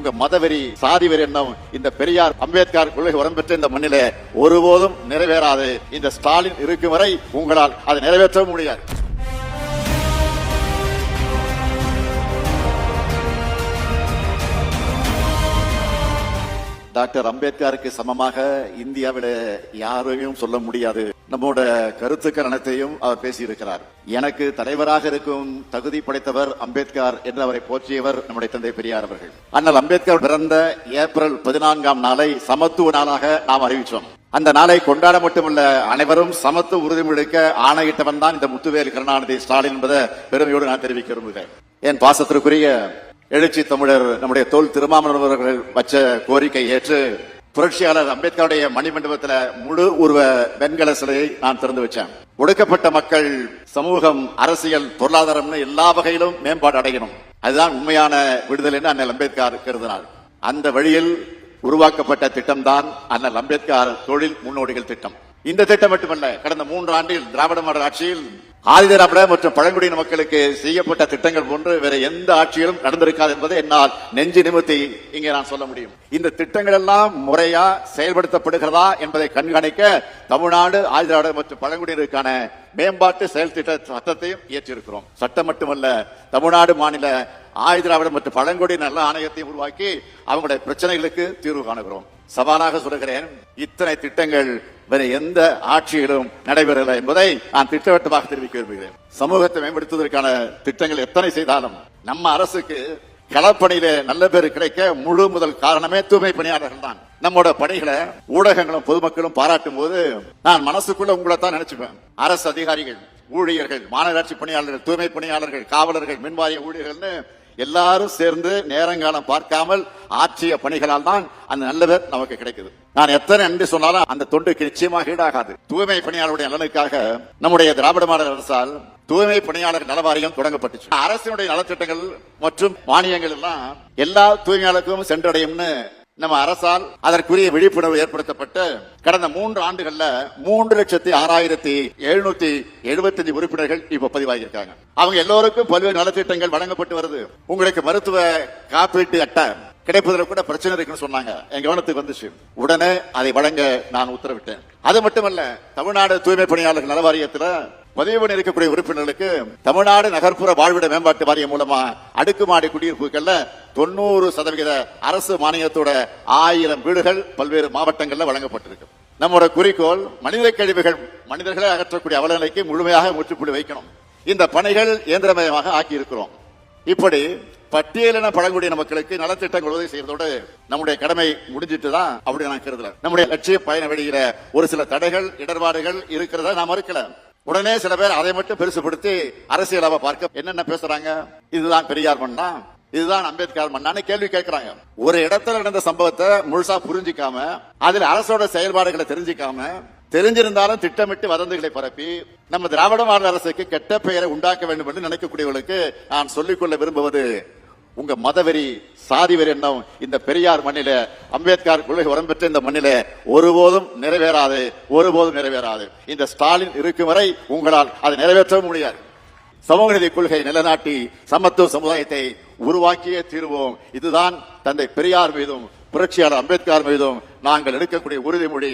உங்க மதவெறி சாதிவெறி எண்ணம் இந்த பெரியார் அம்பேத்கர் கொள்கை உடம்பெற்ற இந்த மண்ணிலே ஒருபோதும் நிறைவேறாது. இந்த ஸ்டாலின் இருக்கும் வரை உங்களால் அதை நிறைவேற்றவும் முடியாது. டாக்டர் அம்பேத்கருக்கு சமமாக இந்தியாவில யாரையும் சொல்ல முடியாது. நம்மோட கருத்துக்கள் அனைத்தையும் அவர் பேசியிருக்கிறார். எனக்கு தலைவராக இருக்கும் தகுதி படைத்தவர் அம்பேத்கர் என்று அவரை போற்றியவர் நம்முடைய தந்தை பெரியார் அவர்கள். அண்ணல் அம்பேத்கர் பிறந்த ஏப்ரல் 14ஆம் நாளை சமத்துவ நாளாக நாம் அறிவிச்சோம். அந்த நாளை கொண்டாட மட்டுமல்ல, அனைவரும் சமத்துவ உறுதிமொழிக்க ஆணையிட்டவன் தான் இந்த முத்துவேல் கருணாநிதி ஸ்டாலின் என்பதை பெருமையோடு நான் தெரிவிக்க விரும்புகிறேன். என் பாசத்திற்குரிய எழுச்சி தமிழர் நம்முடைய தோல் திருமாவளவன் அவர்கள் வச்ச கோரிக்கை ஏற்று புரட்சியாளர் அம்பேத்கருடைய மணிமண்டபத்தில் முழு உருவ வெண்கல சிலையை நான் திறந்து வச்சேன். ஒடுக்கப்பட்ட மக்கள் சமூகம், அரசியல், பொருளாதாரம்னு எல்லா வகையிலும் மேம்பாடு அடையணும். அதுதான் உண்மையான விடுதலை என்று அண்ணல் அம்பேத்கர் கருதினார். அந்த வழியில் உருவாக்கப்பட்ட திட்டம் தான் அண்ணல் அம்பேத்கர் தொழில் முன்னோடிகள் திட்டம். இந்த திட்டம் மட்டுமல்ல, கடந்த 3 ஆண்டில் திராவிட மாடல் ஆட்சியில் ஆதிதிராவிட மற்றும் பழங்குடியின மக்களுக்கு செய்யப்பட்ட திட்டங்கள் போன்று வேற எந்த ஆட்சியிலும் நடந்திருக்காது என்பதை என்னால் நெஞ்சு நிமித்தி இங்கே நான் சொல்ல முடியும். இந்த திட்டங்கள் எல்லாம் முறையா செயல்படுத்தப்படுகிறதா என்பதை கண்காணிக்க தமிழ்நாடு ஆதிதிராவிட மற்றும் பழங்குடியினருக்கான மேம்பாட்டு செயல் திட்ட சட்டத்தையும் இயற்றியிருக்கிறோம். சட்டம் மட்டுமல்ல, தமிழ்நாடு மாநில ஆதிதிராவிட மற்றும் பழங்குடியின நல ஆணையத்தையும் உருவாக்கி அவங்களுடைய பிரச்சனைகளுக்கு தீர்வு காணுகிறோம். சவாலாக சொல்கிறேன், இத்தனை திட்டங்கள் வேற எந்த ஆட்சியிலும் நடைபெறவில்லை என்பதை நான் திட்டவட்டமாக தெரிவிக்க விரும்புகிறேன். சமூகத்தை மேம்படுத்துவதற்கான திட்டங்கள் எத்தனை செய்தாலும் நம்ம அரசுக்கு களப்பணியில நல்ல பேர் கிடைக்க முழு முதல் காரணமே தூய்மை பணியாளர்கள் தான். நம்மோட பணிகளை ஊடகங்களும் பொதுமக்களும் பாராட்டும் போது நான் மனசுக்குள்ள உங்களை தான் நினைச்சுப்பேன். அரசு அதிகாரிகள், ஊழியர்கள், மாநகராட்சி பணியாளர்கள், தூய்மை பணியாளர்கள், காவலர்கள், மின்வாரிய ஊழியர்கள்னு எல்லாரும் சேர்ந்து நேரங்காலம் பார்க்காமல் ஆற்றிய பணிகளால் தான் அந்த நல்ல பேர் நமக்கு கிடைக்குது. நான் எத்தனை நன்றி சொன்னாலும் அந்த தொண்டுக்கு நிச்சயமாக ஈடாகாது. தூய்மை பணியாளருடைய நலனுக்காக நம்முடைய திராவிட மாடல் அரசால் தூய்மை பணியாளர் நல வாரியம் தொடங்கப்பட்டுச்சு. அரசினுடைய நலத்திட்டங்கள் மற்றும் மானியங்கள் எல்லாம் எல்லா தூய்மையாளருக்கும் சென்றடையும்னு நம்ம அரசால் அதற்குரிய விழிப்புணர்வு ஏற்படுத்தப்பட்டு கடந்த 3 ஆண்டுகள்ல 3,06,775 உறுப்பினர்கள் இப்ப பதிவாகியிருக்காங்க. அவங்க எல்லோருக்கும் பல்வேறு நலத்திட்டங்கள் வழங்கப்பட்டு வருது. உங்களுக்கு மருத்துவ காப்பீட்டு அட்டை கிடைப்பதில் கூட பிரச்சனை இருக்குன்னு சொன்னாங்க. என் கவனத்துக்கு வந்துச்சு. உடனே அதை வழங்க நான் உத்தரவிட்டேன். அது மட்டுமல்ல, தமிழ்நாடு தூய்மை பணியாளர்கள் நல வாரியத்தில் பதிவு பண்ணி இருக்கக்கூடிய உறுப்பினர்களுக்கு தமிழ்நாடு நகர்ப்புற வாழ்விட மேம்பாட்டு வாரியம் மூலமா அடுக்குமாடி குடியிருப்புகள்ல 90% அரசு மானியத்தோட 1000 வீடுகள் பல்வேறு மாவட்டங்கள்ல வழங்கப்பட்டிருக்கு. நம்மோட குறிக்கோள் மனித கழிவுகள் மனிதர்களை அகற்றக்கூடிய அவலநிலைக்கு முழுமையாக முற்றுப்புள்ளி வைக்கணும். இந்த பணிகள் இயந்திரமயமாக ஆக்கி இருக்கிறோம். இப்படி பட்டியலின பழங்குடியின மக்களுக்கு நலத்திட்டங்கள் உதவி செய்யறதோடு நம்முடைய கடமை முடிஞ்சிட்டு தான் அப்படி நான் கருதல. நம்முடைய லட்சிய பயண வெளியில ஒரு சில தடைகள், இடர்பாடுகள் இருக்கிறத நான் மறுக்கல. உடனே சில பேர் அதை மட்டும் பெருசுபடுத்தி அரசியலாக பார்க்க என்னென்ன பேசுறாங்க, இதுதான் பெரியார் மண்ணா, இதுதான் அம்பேத்கர் மண்ணான்னு கேள்வி கேட்கிறாங்க. ஒரு இடத்துல நடந்த சம்பவத்தை முழுசா புரிஞ்சிக்காம, அதில் அரசோட செயல்பாடுகளை தெரிஞ்சிக்காம, தெரிஞ்சிருந்தாலும் திட்டமிட்டு வதந்திகளை பரப்பி நம்ம திராவிட மாடல் அரசுக்கு கெட்ட பெயரை உண்டாக்க வேண்டும் என்று நினைக்கக்கூடியவர்களுக்கு நான் சொல்லிக்கொள்ள விரும்புவது, உங்க மதவெறி சாதிவெறி எண்ணம் இந்த பெரியார் மண்ணில அம்பேத்கர் கொள்கை உடம்பெற்ற இந்த மண்ணில ஒருபோதும் நிறைவேறாது, ஒருபோதும் நிறைவேறாது. இந்த ஸ்டாலின் இருக்கும் வரை உங்களால் அதை நிறைவேற்றவும் முடியாது. சமூக நீதி கொள்கை நிலைநாட்டி சமத்துவ சமுதாயத்தை உருவாக்கியே தீர்வோம். இதுதான் தந்தை பெரியார் மீதும் புரட்சியாளர் அம்பேத்கர் மீதும் நாங்கள் எடுக்கக்கூடிய உறுதிமொழி.